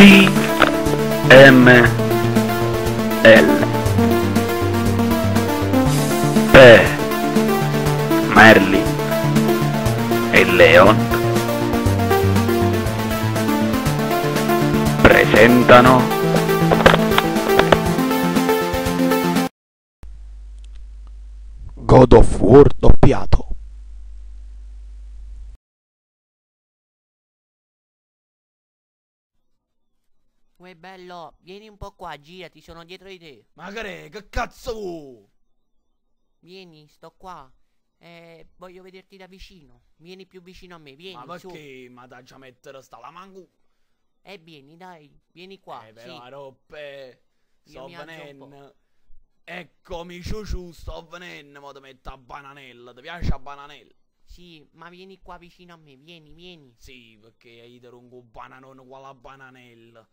PML P Merlin e Leon presentano God of War doppiato. Uè bello, vieni un po' qua, girati, sono dietro di te. Che cazzo vuoi? Vieni, sto qua. Voglio vederti da vicino. Vieni più vicino a me, vieni, Ma su. perché mi da già mettere sta la mangu? Vieni, dai, vieni qua. Però Sì, roppe, Io sto mi alzo un venendo. Eccomi ciuciu, sto venendo, mo ti metto a bananella, ti piace a bananella? sì, ma vieni qua vicino a me, vieni, vieni. Sì, perché io ti rungo un bananone qua la bananella.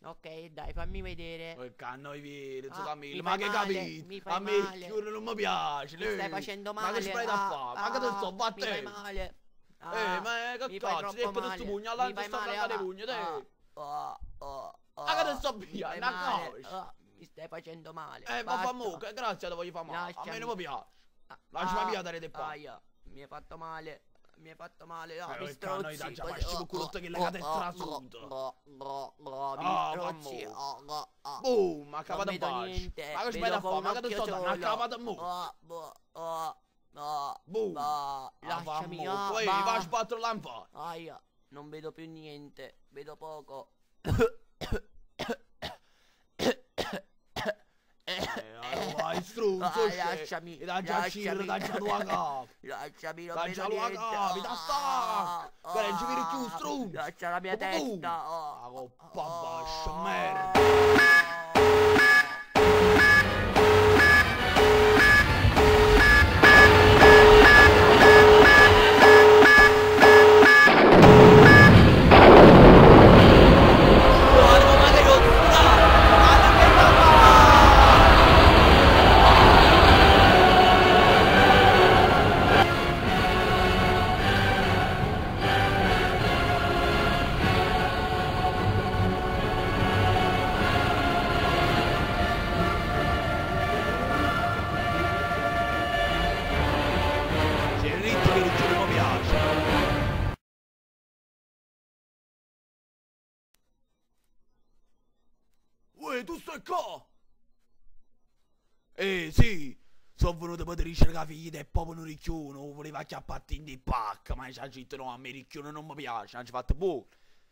Ok, dai, fammi vedere. Perché a noi viene, tu Ah, Camillo, mi ma fai che male, capito? mi fai A me male. il non mi piace, Mi stai facendo male. Ma che stai da fare? Ma che te sto Mi fai battendo? male. Ma che mi fai cazzo, ti troppo che male. sto pugno, Mi all'altro fai sto male, prendendo i pugni, te. Ma che te sto mi via, fai una male. cosa. Mi stai facendo male. Ma Basta. fa mo, che grazie te voglio fare male, a me Lasciami. non mi piace. Lasciami via dare te qua. Aia, mi hai fatto male. Mi hai fatto male. No, mi Perché a noi strozzi. già facciamo culotte che le cade trasuto. Mi strozzi. Boom, ha Non cavato un vedo bacio. niente. Ma che stai Vedo da con fare? un Ma che te occhio sto dando? Ha solo. cavato mo. Boom. Lasciami. Poi va a sbattere l'anfa. Aia, non vedo più niente. Vedo poco. Vai struzzo, Lasciami. da già ciro, da già tua capa. Lasciami, non Da vedo già tua niente. capa, mi da sta. Che non ci vedi più struzzo. Lascia la mia testa. Ma coppa bascia, merda. C'è il ritmo che non mi piace. Uè, tu stai qua? Sì, sono venuto per dire che figlia è proprio un ricchione, voleva chiapparti in di pacca, ma ci ha detto no, a me ricchione non mi piace, non ci fatto buono.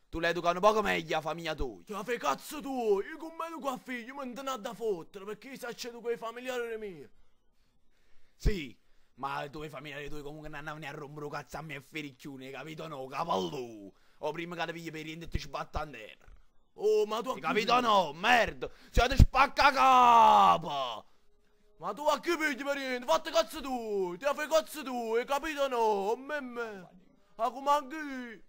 Tu l'educa un poco meglio la famiglia tua. Ma fai cazzo tu, io con me educo a figlio, ma non ho da fottere, perché io saccedo con i familiari miei. Sì, ma i tuoi familiari tuoi comunque non andavano a rompere cazzo a me e fericchione, capito no, cavallo. O prima che ti pigli per rientro e ti sbatta a terra. Oh, ma tu hai capito no, merda, siete spacca capa. Ma tu a che pigli per rientro, fate cazzo tu, ti fai cazzo tu, hai capito no, memme. Ma come anche io.